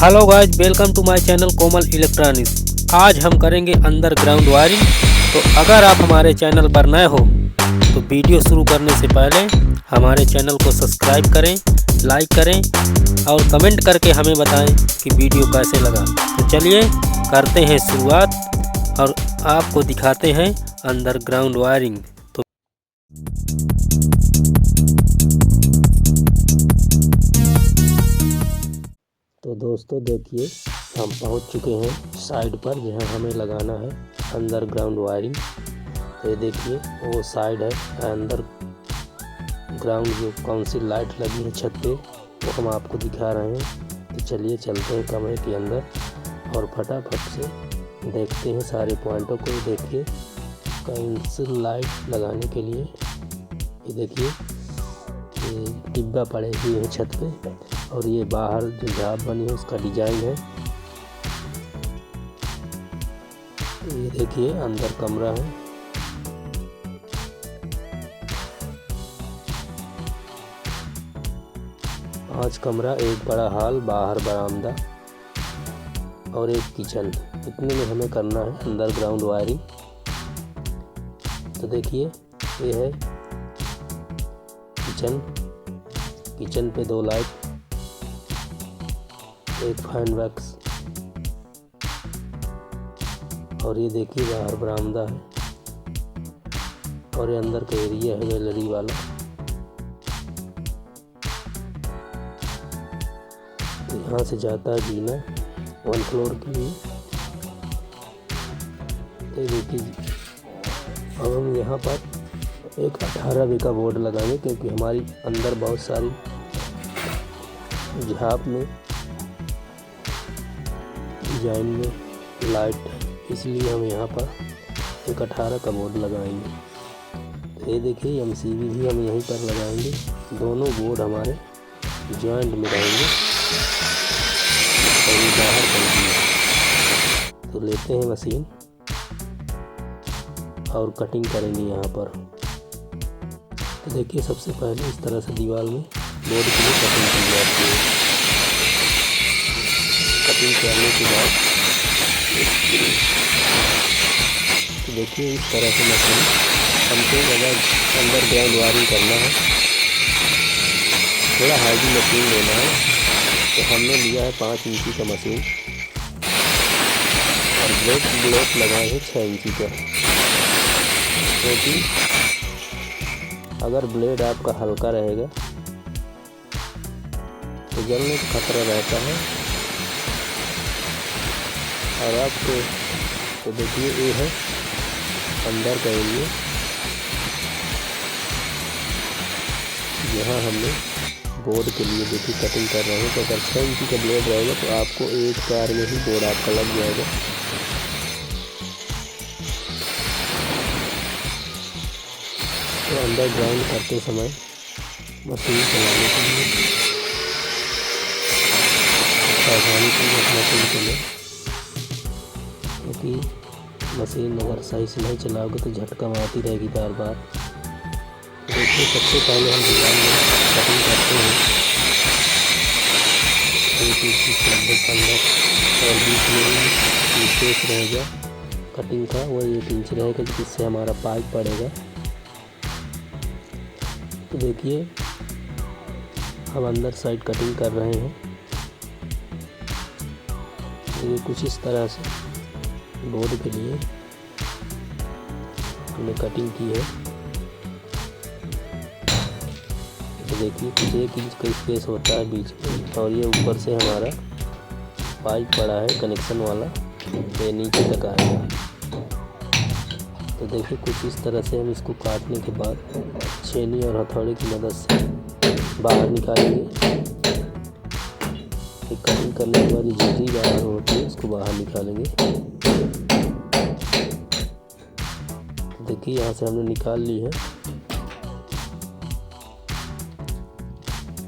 Hello guys, welcome to my channel Komal Electronics. आज हम करेंगे अंडरग्राउंड वायरिंग। तो अगर आप हमारे चैनल पर नए हो तो वीडियो शुरू करने से पहले हमारे चैनल को सब्सक्राइब करें, लाइक करें और कमेंट करके हमें बताएं कि वीडियो कैसे लगा। तो चलिए करते हैं शुरुआत और आपको दिखाते हैं अंडरग्राउंड वायरिंग। तो दोस्तों देखिए, हम पहुंच चुके हैं साइड पर जहां हमें लगाना है अंडरग्राउंड वायरिंग। तो ये देखिए वो साइड है अंदर ग्राउंड, जो कौन सी लाइट लगी है छत पे वो हम आपको दिखा रहे हैं। तो चलिए चलते हैं कमरे के अंदर और फटाफट से देखते हैं सारे पॉइंटों को। देखिए कौन लाइट लगाने के लिए ये देखिए ये डिब्बा पड़े हुए हैं छत पे, और ये बाहर जो झाप बनी है उसका डिजाइन है। ये देखिए अंदर कमरा है। पांच कमरा, एक बड़ा हॉल, बाहर बरामदा और एक किचन। इतने में हमें करना है अंडरग्राउंड वायरिंग। तो देखिए ये है किचन पे दो लाइट, एक फैन वैक्स, और ये देखिए बाहर बरामदा है और ये अंदर का एरिया है गैलरी वाला। तो यहाँ से जाता है जीना 1 फ्लोर के लिए। तो देखिए अब हम यहाँ पर एक 18 का बोर्ड लगाएंगे, क्योंकि हमारी अंदर बहुत सारी झाप में डिजाइन में लाइट है, इसलिए हम यहाँ पर एक 18 का बोर्ड लगाएंगे। तो ये देखिए MCB भी हम यहीं पर लगाएंगे। दोनों बोर्ड हमारे जॉइंट में रहेंगे और ये बाहर करेंगे। तो लेते हैं मशीन और कटिंग करेंगे यहाँ पर। तो देखिए सबसे पहले इस तरह से दीवार में बोर्ड के लिए कटिंग की जाती है। कटिंग करने के बाद तो देखिए इस तरह से मशीन हमको अगर अंडरग्राउंड वायरिंग करना है, थोड़ा हैवी मशीन लेना है। तो हमने लिया है 5 इंची का मशीन और ब्लेड लगाए हैं 6 इंची का, क्योंकि अगर ब्लेड आपका हल्का रहेगा तो जलने का खतरा रहता है। और आपको तो देखिए ये है अंदर का एरिया, यहाँ हमने बोर्ड के लिए देखिए कटिंग कर रहे हैं। तो अगर 6 इंची का ब्लेड रहेगा तो आपको एक बार में ही बोर्ड आपका लग जाएगा। तो अंडरग्राउंड करते समय मशीन चलाने के लिए सावधानी से मशीन चले, क्योंकि मशीन अगर सही से नहीं चलाओगे तो झटका मारती रहेगी बार बार। देखिए सबसे पहले हम डिजाइन में कटिंग करते हैं 1 इंच लगभग अंदर, और बीच में स्पेस रहेगा कटिंग का, वो 1 इंच रहेगा जिससे हमारा पाइप पड़ेगा। तो देखिए हम अंदर साइड कटिंग कर रहे हैं। ये कुछ इस तरह से बोर्ड के लिए हमने कटिंग की है। तो देखिए कुछ 1 इंच का स्पेस होता है बीच में, और ये ऊपर से हमारा पाइप पड़ा है कनेक्शन वाला, ये नीचे तक आएगा। तो देखिए कुछ इस तरह से हम इसको काटने के बाद छेनी और हथौड़े की मदद से बाहर निकालेंगे। कटिंग करने के बाद झिर्री बाहर होती है उसको बाहर निकालेंगे। देखिए यहाँ से हमने निकाल ली है,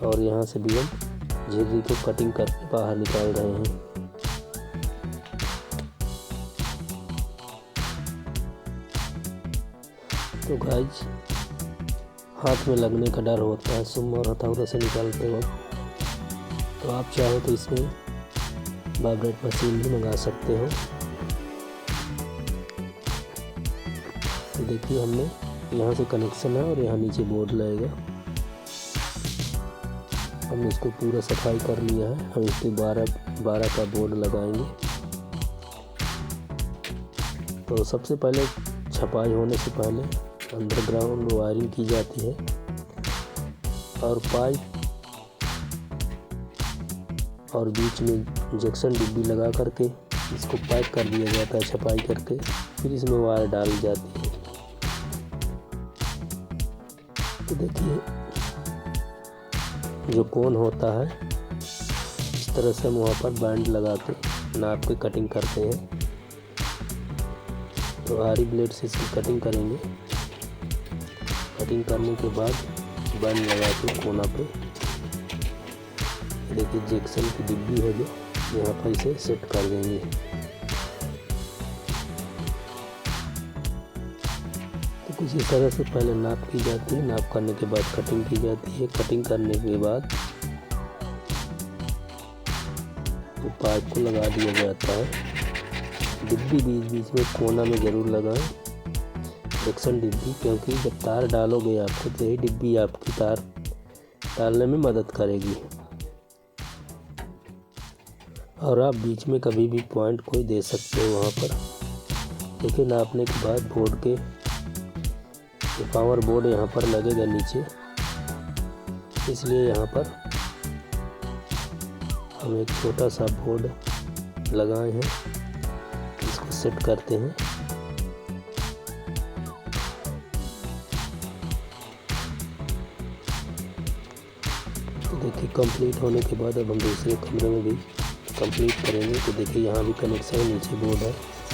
और यहाँ से भी हम झिर्री को कटिंग करके बाहर निकाल रहे हैं। तो गाइज हाथ में लगने का डर होता है सुम और हथौड़ा से निकालते वक्त। तो आप चाहो तो इसमें वाइब्रेट मशीन भी मंगा सकते हो। तो देखिए हमने यहाँ से कनेक्शन है और यहाँ नीचे बोर्ड लगेगा। हमने इसको पूरा सफाई कर लिया है। हम इस पर 12 का बोर्ड लगाएंगे। तो सबसे पहले छपाई होने से पहले अंडरग्राउंड वायरिंग की जाती है और पाइप और बीच में इंजेक्शन डिब्बी लगा करके इसको पैक कर दिया जाता है छपाई करके। फिर इसमें वायर डाली जाती है। तो देखिए जो कोन होता है इस तरह से हम वहाँ पर बैंड लगा के नाप के कटिंग करते हैं। तो आरी ब्लेड से इसकी कटिंग करेंगे। कटिंग करने के बाद बैंड लगा के कोना पे देखिए इंजेक्शन की डिब्बी है जो यहाँ पर इसे सेट कर देंगे। तो कुछ इस तरह से पहले नाप की जाती है। नाप करने के बाद कटिंग की जाती है। कटिंग करने के बाद तो पाइप को लगा दिया जाता है। डिब्बी बीच बीच में कोना में ज़रूर लगाएं इंजेक्शन डिब्बी, क्योंकि जब तार डालोगे आपको तो यही डिब्बी आपकी तार डालने में मदद करेगी। और आप बीच में कभी भी पॉइंट कोई दे सकते हो वहाँ पर। देखिए नापने के बाद बोर्ड के पावर बोर्ड यहाँ पर लगेगा नीचे, इसलिए यहाँ पर हम एक छोटा सा बोर्ड लगाए हैं। इसको सेट करते हैं। तो देखिए कंप्लीट होने के बाद अब हम दूसरे कमरे में भी कंप्लीट करेंगे। तो देखिए यहाँ भी कनेक्शन है, नीचे बोर्ड है,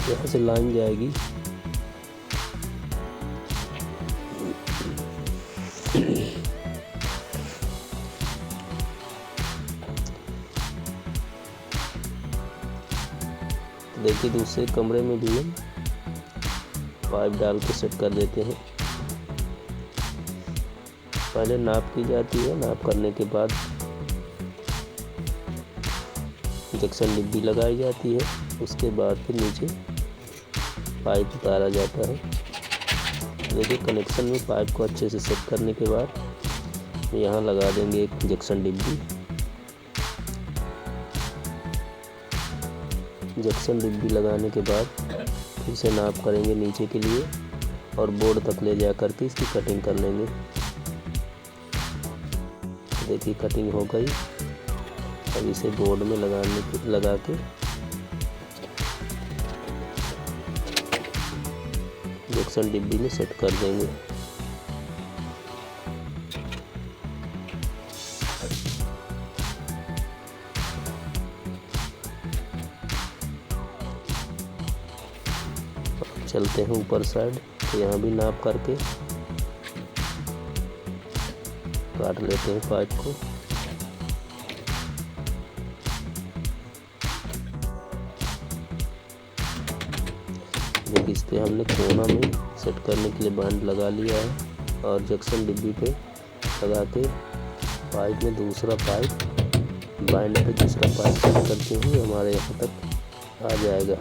यहाँ से लाइन जाएगी। तो देखिए दूसरे कमरे में भी हम पाइप डाल के सेट कर देते हैं। पहले नाप की जाती है। नाप करने के बाद इंजेक्शन डिब्बी लगाई जाती है। उसके बाद फिर नीचे पाइप उतारा जाता है। देखिए कनेक्शन में पाइप को अच्छे से सेट करने के बाद यहाँ लगा देंगे एक इंजेक्शन डिब्बी। इंजेक्शन डिब्बी लगाने के बाद फिर से नाप करेंगे नीचे के लिए और बोर्ड तक ले जा करके इसकी कटिंग कर लेंगे। देखिए कटिंग हो गई। अब इसे बोर्ड में लगा के इंजेक्शन डिब्बी में सेट कर देंगे। चलते हैं ऊपर साइड। तो यहाँ भी नाप करके काट लेते हैं पाइप को। देखिए इस पे हमने कोना में सेट करने के लिए बैंड लगा लिया है और इंजेक्शन डिब्बी पे लगा के पाइप में दूसरा पाइप बैंड पे दूसरा पाइप सेट करते हुए हमारे यहाँ तक आ जाएगा।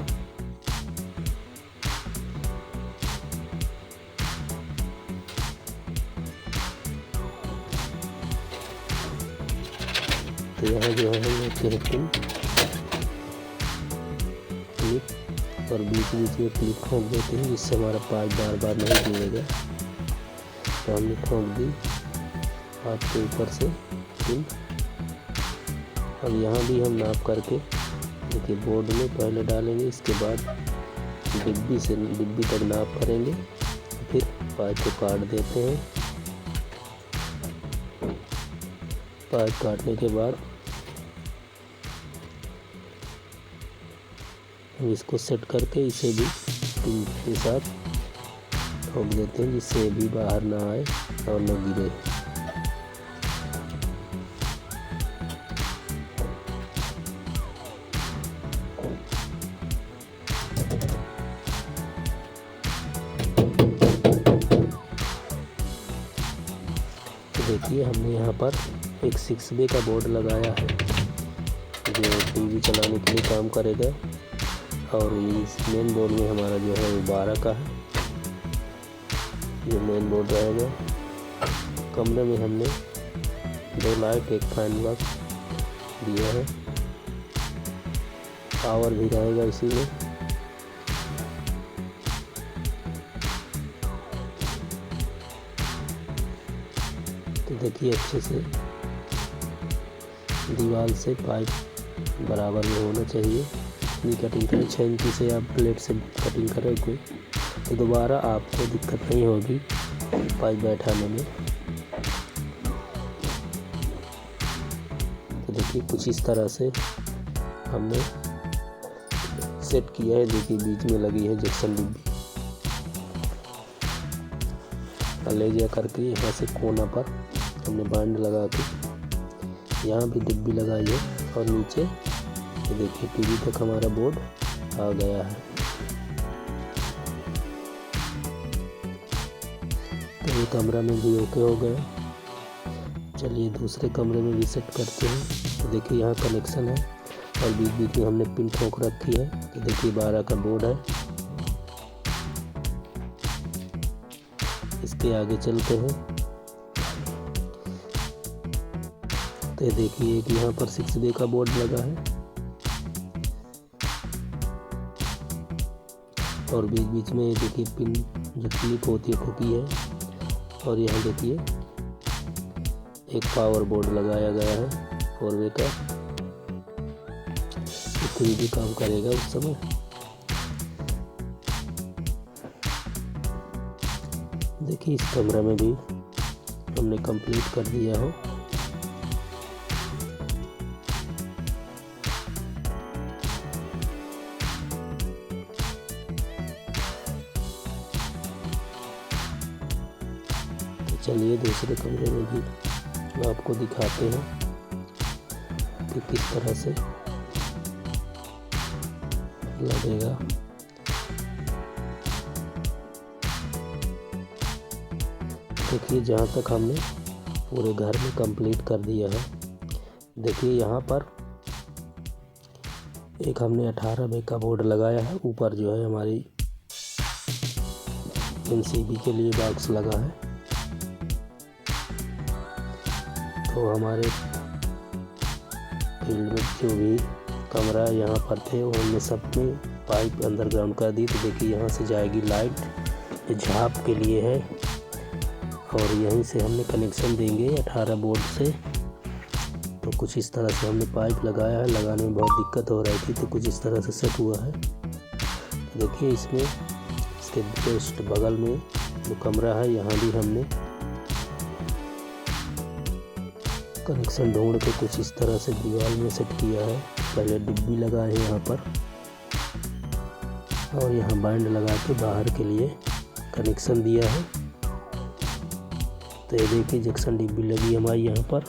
तो यहाँ जो है हम क्लिप और बीच बीच में क्लिप ठोक देते हैं, जिससे हमारा पाइप बार बार नहीं गिरेगा। तो हमने ठोक दी हाथ के ऊपर से पिन। अब यहाँ भी हम नाप करके देखिए बोर्ड में पहले डालेंगे, इसके बाद डिब्बी तक नाप करेंगे, फिर पाइप को काट देते हैं। पाइप काटने के बाद हम इसको सेट करके इसे भी पिन के साथ ठोक देते हैं, जिससे ये भी बाहर ना आए और न गिरे। तो देखिए हमने यहाँ पर एक 6 वे का बोर्ड लगाया है, जो टीवी चलाने के लिए काम करेगा। और इस मेन बोर्ड में हमारा जो है वो 12 का है, ये मेन बोर्ड रहेगा। कमरे में हमने 2 लाइट, एक फैन बॉक्स दिया है, पावर भी रहेगा इसी में। तो देखिए अच्छे से दीवार से पाइप बराबर में होना चाहिए। इतनी कटिंग करें, 6 इंची से आप प्लेट से कटिंग करें कोई, तो दोबारा आपको दिक्कत नहीं होगी पाइप बैठाने में। तो देखिए कुछ इस तरह से हमने सेट किया है। देखिए बीच में लगी है जैक्सन डिब्बी, ले जा करके यहाँ से कोना पर हमने बैंड लगा के यहाँ भी डिब्बी लगाई है। और नीचे ये देखिए टीवी तक हमारा बोर्ड आ गया है। तो ये कमरा में भी ओके हो गया। चलिए दूसरे कमरे में भी सेट करते हैं। तो देखिए यहाँ कनेक्शन है और बीच बीच में हमने पिन ठोक रखी है। तो देखिए 12 का बोर्ड है। इसके आगे चलते हैं। तो देखिए एक यहाँ पर 6 वे का बोर्ड लगा है और बीच बीच में देखिए पिन जो क्लिप होती है खुकी है। और यहाँ देखिए एक पावर बोर्ड लगाया गया है 4 वे का, 3 भी काम करेगा उस समय। देखिए इस कमरे में भी हमने कंप्लीट कर दिया है। तो चलिए दूसरे कमरे में भी आपको दिखाते हैं कि किस तरह से लगेगा। देखिए जहाँ तक हमने पूरे घर में कंप्लीट कर दिया है। देखिए यहाँ पर एक हमने 18 वे का बोर्ड लगाया है। ऊपर जो है हमारी MCB के लिए बॉक्स लगा है। तो हमारे फील्ड में जो भी कमरा यहाँ पर थे उनमें सब में पाइप अंडरग्राउंड कर दी। तो देखिए यहाँ से जाएगी लाइट, झाँप के लिए है और यहीं से हमने कनेक्शन देंगे 18 बोर्ड से। तो कुछ इस तरह से हमने पाइप लगाया है। लगाने में बहुत दिक्कत हो रही थी तो कुछ इस तरह से सेट हुआ है। तो देखिए इसमें इसके जस्ट बगल में जो कमरा है यहाँ भी हमने कनेक्शन ढूंढ के कुछ इस तरह से दीवार में सेट किया है। पहले डिब्बी लगाए हैं यहाँ पर और यहाँ बैंड लगा के बाहर के लिए कनेक्शन दिया है। तो ये देखिए जैक्सन डिब्बी लगी हमारी यहाँ पर।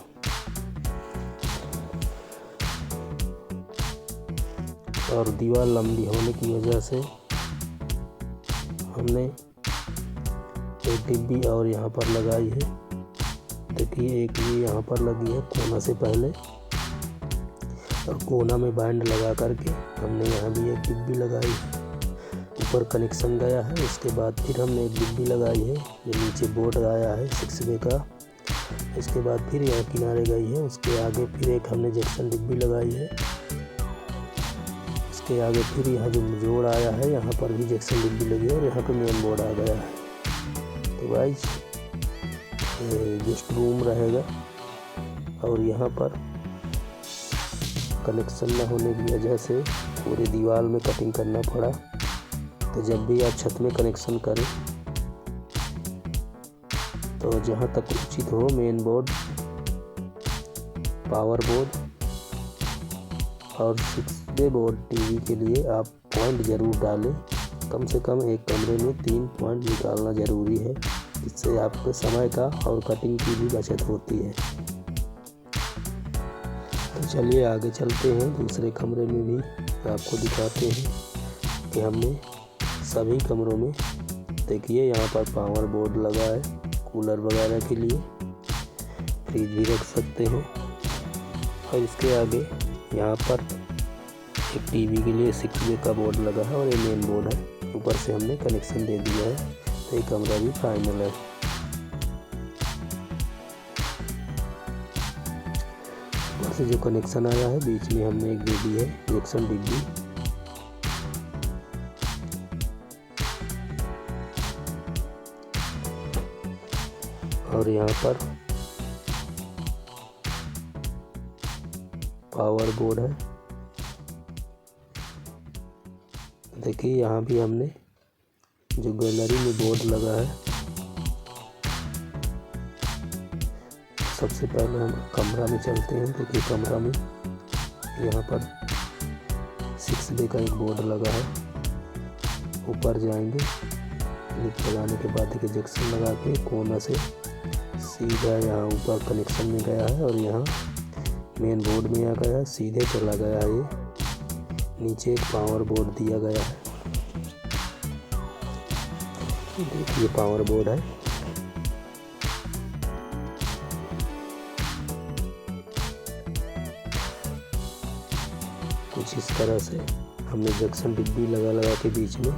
और दीवार लंबी होने की वजह से हमने एक डिब्बी और यहाँ पर लगाई है। देखिए एक ये यहाँ पर लगी है कोना से पहले और कोना में बैंड लगा करके हमने यहाँ भी एक डिब्बी लगाई है। ऊपर कनेक्शन गया है। उसके बाद फिर हमने एक डिब्बी लगाई है। ये नीचे बोर्ड आया है 6 वे का। इसके बाद फिर यहाँ किनारे गई है। उसके आगे फिर एक हमने जैक्सन डिब्बी लगाई है। उसके आगे फिर यहाँ जो जोड़ आया है यहाँ पर भी जैक्सन डिब्बी लगी है और यहाँ पर मेन बोर्ड आ गया है। तो गाइस गेस्ट रूम रहेगा और यहाँ पर कनेक्शन न होने की वजह से पूरी दीवार में कटिंग करना पड़ा। तो जब भी आप छत में कनेक्शन करें तो जहाँ तक उचित हो मेन बोर्ड, पावर बोर्ड और 6 वे बोर्ड टीवी के लिए आप पॉइंट ज़रूर डालें। कम से कम एक कमरे में 3 पॉइंट निकालना ज़रूरी है। इससे आपके समय का और कटिंग की भी बचत होती है। तो चलिए आगे चलते हैं। दूसरे कमरे में भी आपको दिखाते हैं कि हमने सभी कमरों में देखिए यहाँ पर पावर बोर्ड लगा है कूलर वगैरह के लिए, फ्रिज भी रख सकते हैं। और इसके आगे यहाँ पर एक टीवी के लिए 6 वे का बोर्ड लगा है और ये मेन बोर्ड है। ऊपर से हमने कनेक्शन दे दिया है, तो ये कमरा भी फाइनल है। ऊपर से जो कनेक्शन आया है बीच में हमने एक दे दी है जैक्सन डिब्बी। और यहाँ पर पावर बोर्ड है। देखिए यहाँ भी हमने जो गैलरी में बोर्ड लगा है, सबसे पहले हम कमरा में चलते हैं। देखिए कमरा में यहाँ पर 6 वे का एक बोर्ड लगा है। ऊपर जाएंगे, लिफ्ट लगाने के बाद एक जंक्शन लगा के कोना से सीधा यहाँ ऊपर कनेक्शन में गया है और यहाँ मेन बोर्ड में आ गया, सीधे चला गया है। ये नीचे एक पावर बोर्ड दिया गया है। देखिए पावर बोर्ड है। कुछ इस तरह से हमने जंक्शन डिब्बी लगा के बीच में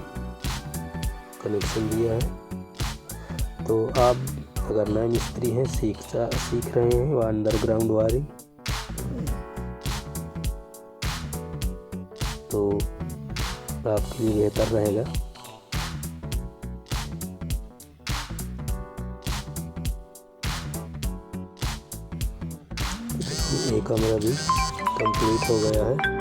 कनेक्शन दिया है। तो आप अगर नए मिस्त्री हैं, सीख रहे हैं वो अंडरग्राउंड वायरिंग, तो आपके लिए बेहतर रहेगा। ये कमरा भी कंप्लीट हो गया है।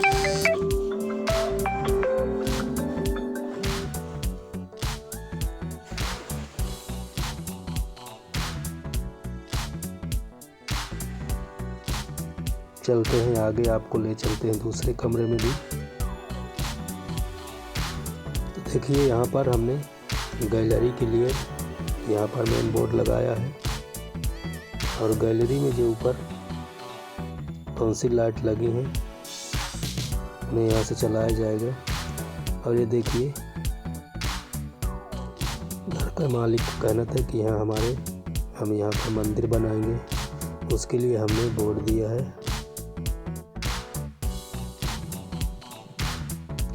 चलते हैं आगे, आपको ले चलते हैं दूसरे कमरे में भी। तो देखिए यहाँ पर हमने गैलरी के लिए यहाँ पर मेन बोर्ड लगाया है और गैलरी में जो ऊपर कौन सी लाइट लगी हैं उन्हें यहाँ से चलाया जाएगा। और ये देखिए घर का मालिक का कहना था कि यहाँ हम यहाँ पर मंदिर बनाएंगे, उसके लिए हमने बोर्ड दिया है।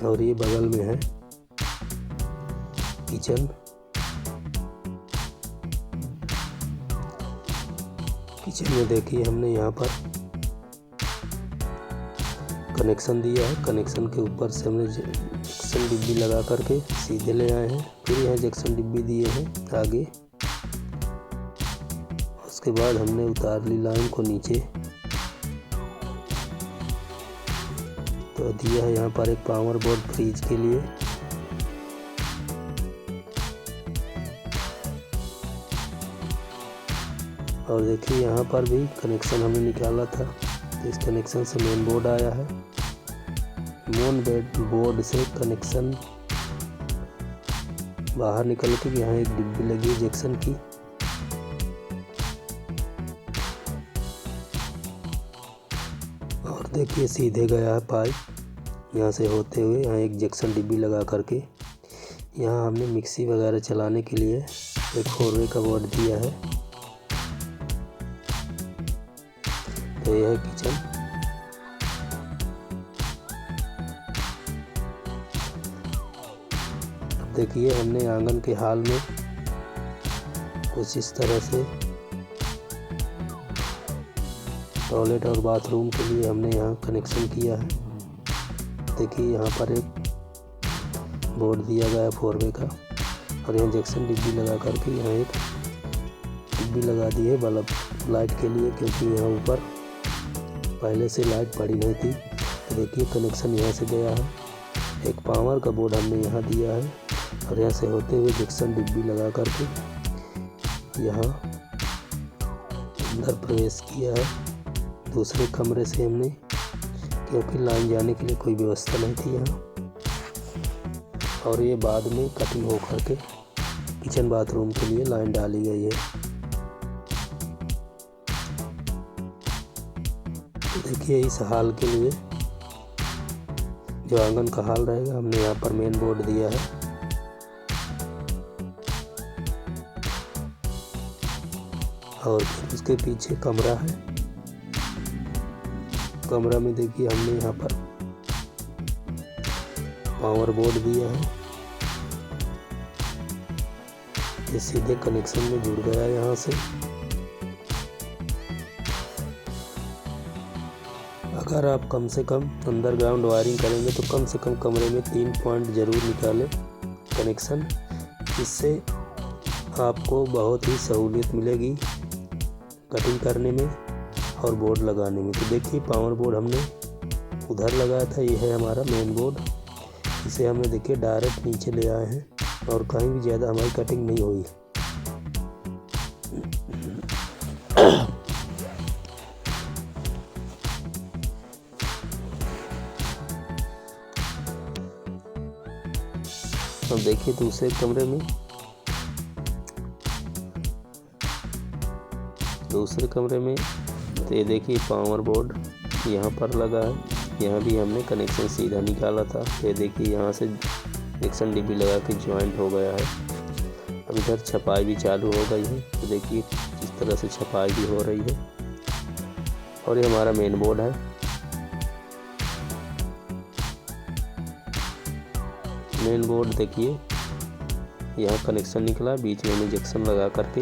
और ये बगल में है किचन। किचन में देखिए हमने यहाँ पर कनेक्शन दिया है। कनेक्शन के ऊपर से हमने जंक्शन डिब्बी लगा करके सीधे ले आए हैं। फिर यहाँ जंक्शन डिब्बी दिए हैं आगे। उसके बाद हमने उतार ली लाइन को नीचे, तो दिया है यहाँ पर एक पावर बोर्ड फ्रिज के लिए। और देखिए यहाँ पर भी कनेक्शन हमने निकाला था, तो इस कनेक्शन से मेन बोर्ड आया है। मेन बोर्ड से कनेक्शन बाहर निकल के यहाँ एक डिब्बी लगी है जंक्शन की। और देखिए सीधे गया है पाइप यहाँ से होते हुए, यहाँ एक जंक्शन डिब्बी लगा करके। यहाँ हमने मिक्सी वगैरह चलाने के लिए एक 4 वे का बोर्ड दिया है। तो यह है किचन। अब देखिए हमने आंगन के हाल में कुछ इस तरह से टॉयलेट और बाथरूम के लिए हमने यहाँ कनेक्शन किया है। देखिए यहाँ पर एक बोर्ड दिया गया है 4 वे का और यहाँ जंक्शन डिब्बी लगा करके यहाँ एक डिब्बी लगा दी है बल्ब लाइट के लिए, क्योंकि यहाँ ऊपर पहले से लाइट पड़ी नहीं थी। तो देखिए कनेक्शन यहाँ से गया है। एक पावर का बोर्ड हमने यहाँ दिया है और यहाँ से होते हुए जंक्शन डिब्बी लगा करके यहाँ अंदर प्रवेश किया है दूसरे कमरे से हमने, क्योंकि लाइन जाने के लिए कोई व्यवस्था नहीं थी यहाँ। और ये बाद में कटिंग हो करके किचन बाथरूम के लिए लाइन डाली गई है। देखिए इस हाल के लिए जो आंगन का हाल रहेगा, हमने यहाँ पर मेन बोर्ड दिया है। और उसके पीछे कमरा है। कमरा में देखिए हमने यहाँ पर पावर बोर्ड दिया है, ये सीधे कनेक्शन में जुड़ गया यहाँ से। अगर आप कम से कम अंडरग्राउंड वायरिंग करेंगे तो कम से कम कमरे में 3 पॉइंट ज़रूर निकालें कनेक्शन, इससे आपको बहुत ही सहूलियत मिलेगी कटिंग करने में और बोर्ड लगाने में। तो देखिए पावर बोर्ड हमने उधर लगाया था, ये है हमारा मेन बोर्ड। इसे हमने देखिए डायरेक्ट नीचे ले आए हैं और कहीं भी ज़्यादा हमारी कटिंग नहीं हुई। अब देखिए दूसरे कमरे में तो ये देखिए पावर बोर्ड यहाँ पर लगा है, यहाँ भी हमने कनेक्शन सीधा निकाला था। ये देखिए यहाँ से कनेक्शन डीबी लगा के ज्वाइंट हो गया है। अब इधर छपाई भी चालू हो गई है, तो देखिए इस तरह से छपाई भी हो रही है। और ये हमारा मेन बोर्ड है। मेन बोर्ड देखिए यहाँ कनेक्शन निकला, बीच में जंक्शन लगा करके